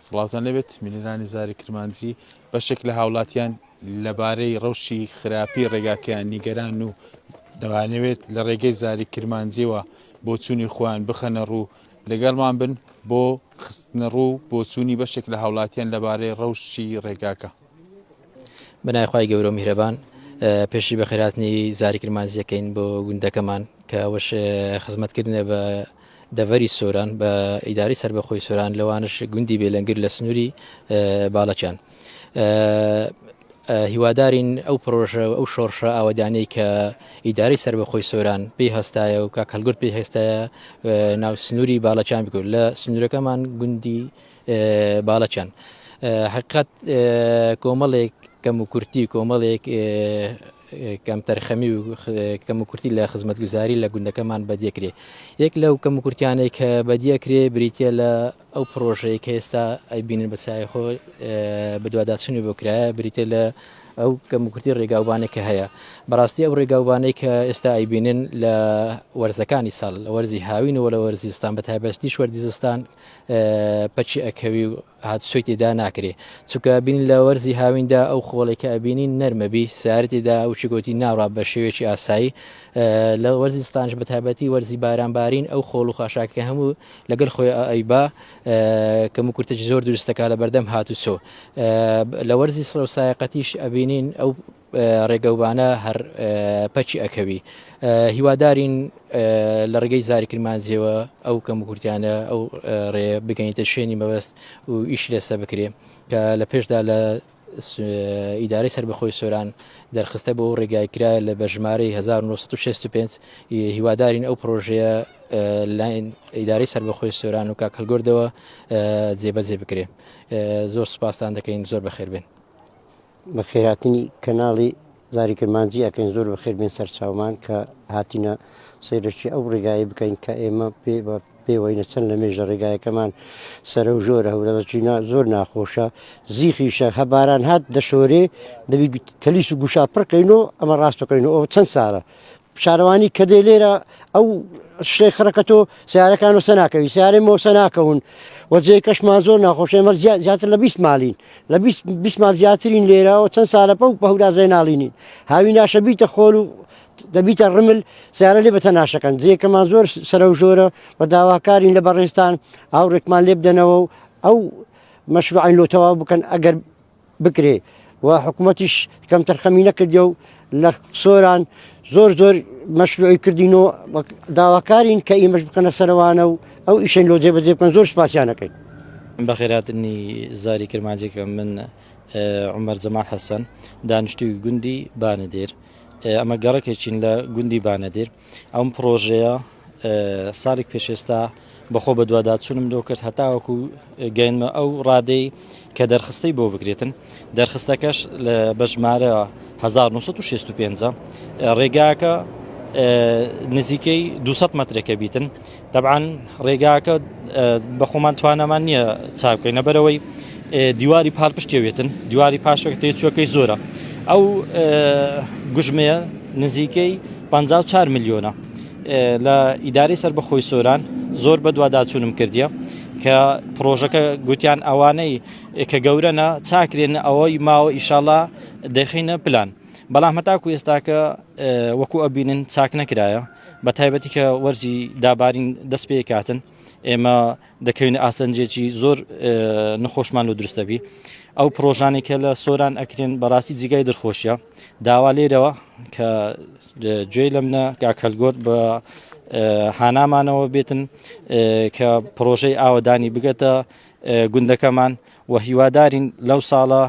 سڵاوتان لەبێت میلیرانی زاری کرمانجی بەشێک لە هاوڵاتیان لەبارەی ڕەوشی خراپی ڕێگاکەیان نیگەران و دەوانەوێت لە ڕێگەی زاری کرمانجیەوە بۆ چوونی خۆیان بخەنە ڕوو لەگەڵمان بن بۆ خستنە ڕوو بۆ چوونی بەشێک لە هاوڵاتیان لەبارەی ڕەوشی ڕێگاکە. بەنایخوای گەورە و میهرەبان پێشی بە خێراتنی زاری کرمانجیەکەین بۆ گوندەکەمان کە ئەوەش خزمەتکردنە بە دەڤەری سۆران بە ئیداری سربەخۆی سۆران لەوانش گوندی بێلەنگر لە سنووری باڵەچان. هیوادارین ئەو پرۆژە ئەو شۆڕشە ئاوەدانەی کە ئیداری سربەخۆی سۆران پێی هەستایە و کاک هەلگورد پێی هەستایە ناو سنووری باڵەچان بکرد لە سنوورەکەمان گوندی باڵەچان. حقیقت کۆمەڵێک کەم و کورتی کۆمەڵێک کەم تەرخەمی و کەم و کورتی لە خزمەتگوزاری لە گوندەکەمان بەدیەکرێ. یەک لەو کەم و کورتیانەی کە بەدیەکرێ بریتە لە ئەو پرۆژەیە کە ئێستا ئەیبینن بە چای خۆ بەدواداچنی بۆ کرایە بریتە لە ئەو کەم و کورتی ڕێگاوبانێک کە هەیە. بەڕاستی ئەو ڕێگاوبانەی کە ئێستا ئەیبینن لە وەرزەکانی ساڵ لە وەرزی هاوینەوە لە وەرزی زستان بە تایبەتیش وەرزی زستان پەچی ئەکەوی و هاتوچۆی تێدا ناکرێ چونکە بینین لە وەرزی هاویندا ئەو خۆڵێکە ئەبینین نەرمەبی سارتێدا ئەو چگوتی ناڕا بە شێوێکی ئاسایی لە وەرزی ستانش بە تایبەتی وەرزی بارانبارین ئەو خۆڵ و خاشاکە هەموو لەگەڵ خۆی ئەیبا کەم و کورتێکی زۆر دروستەکە لە بەردەم هاتوچۆ لە وەرزی سڵ و سایقەتیش ئەبینین ئەو ڕێگەوبانە هەر پەچی ئەکەوی. هیوادارین لە ڕێگەی زاری کرمانجیەوە ئەو کەم و کورتیانە ئەو ڕێ بگەینتە شوێنی مەبەست و ئیش لێسە بکرێ کە لە پێشدا لە ئیدارەی سربەخۆی سۆران دەرخستە بۆ ڕێگای کرا لە بەژمارەی 1965 هیوادارین ئەو پرۆژەیە لاین ئیدارەی سربەخۆی سۆران و کاک هەلگوردەوە جێبەجێ بکرێ. زۆر سوپاسان دەکەین زۆر بەخێر بێن. بە خێراتنی کەناڵی زاری کرمانجی ئەەکەین زۆر بەخێر بێن سەرچاومان کە هاتینە سەیرەکی ئەو ڕێگایی بکەین کە ئێمە پێوەینە چەند لە مێژە ڕێگایەکەمان سەرە و ژۆرە هەورەچینە زۆر ناخۆشە زیخیشە هەباران هات دەشۆرێ دەبی تەلیس و گوشا پڕکەینەوە ئەمە ڕاستەکەینەوە ئەو چەند ساڵە شارەوانی کە دێ لێرە ئەو شتێک خڕەکەتەوە سیارەکان و سەناکەوی سیارێمەوە سەناکەون وەجێکەشمان زۆر ناخۆش ئێمە زیاتر لە 20 ماڵین لە 20 مال زیاترین لێرەوە چەند ساڵە بە هەورازای ناڵینین هاوی ناشە بیتە خۆل و دەبیتە ڕمل سیارە لێ بەتە ناشەکەن جێکەمان زۆر سەرە و ژۆرە بە داواکارین لە بەڕێستان ئاوڕێکمان لێ بدەنەوە و ئەو مەشروعین لۆ تەواو بکەن ئەگەر بکرێ و حکوومەتیش کەم تەرخەمی نەکردی و لە سۆران زۆر مەشروعی کردینەوە داواکارین کە ئێمەش بکەنە سەرەوانە و ئەو ئیشەن لۆ جێبەجێ بکەن زۆر سپاسیانەکەین. بە خێراتنی زاری کرمانجیەکە من عومەر جەمال حەسەن دانیشتووی گوندی بانەدێر ئەمە گەڕەکێکین لە گوندی بانەدێر ئەم پرۆژەیە ساڵێک پێشێستا بەخۆ بە دوواداچوونم دۆ کرد هەتاوەکو گەینمە ئەو ڕادەی کە دەرخستەی بۆ بگرێتن دەرخستەکەش لە بەژمارە 1965 ڕێگاکە نزیکەی 200 مەترێکە بیتن طبعاً ڕێگاکە بە خۆمان توانەمان نییە چاوکەین نەبەرەوەی دیواری پاڵپشتێوێتن دیواری پاشەکە تێچووەکەی زۆرە ئەو گوژمەیە نزیکەی 54 میلیۆنە لە ئیدارەی سەربەخۆی سۆران زۆر بە دوواداچوونم کردیە کە پرۆژەکە گوتیان ئەوانەی کە گەورەنە چاکرێنە ئەوەی ماوە ئیشاڵا دەخینە پلان بەڵام هەتاکو ئێستاکە وەکو ئەبینن چاک نەکرایە بە تایبەتی کە وەرزی دابارین دەست پێ کاتن ئێمە دەکەوینە ئاستەنجێکی زۆر نەخۆشمان و دروستەبی ئەو پرۆژانی کە لە سۆران ئەکرێن بەڕاستی جیگای دڵخۆشیە داوا لێرەوە کە گوێی لەمنە کاک هەلگۆرد بە هانامانەوە بێتن کە پرۆژەی ئاوەدانی بگەتە گوندەکەمان و هیوادارین لەو ساڵە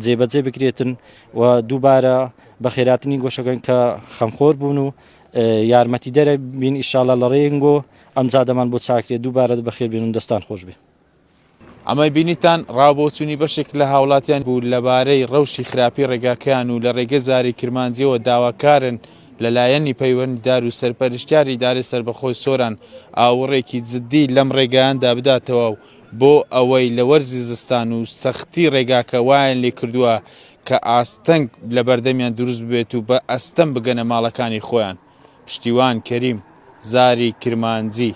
جێبەجێ بکرێتن و دووبارە بە خێراتنی گۆشەکەن کە خەمخۆر بوون و یارمەتی دەرە بین ئیشاڵە لە ڕێنگۆ ئەم جادەمان بۆ چاکرێت دووبارە بەخێر بێن و دەستان خۆش بێ. ئەمەی بینیتان ڕابۆچوونی بەشێک لە هاوڵاتیان بوو لەبارەی ڕەوشی خراپی ڕێگاکەیان و لە ڕێگە زاری کرمانجیەوە داواکارن لەلایەنی پەیوەنددار و سەرپەرشتیاری ئیدارەی سەربەخۆی سۆران ئاوەڕێکی جددی لەم ڕێگەیاندا بداتەوە و بۆ ئەوەی لە وەرزی زستان و سەختی ڕێگاکە وایان لێ کردووە کە ئاستەنگ لە بەردەمیان دروست بێت و بە ئەستەم بگەنە ماڵەکانی خۆیان. پشتیوان کەریم زاری کرمانجی.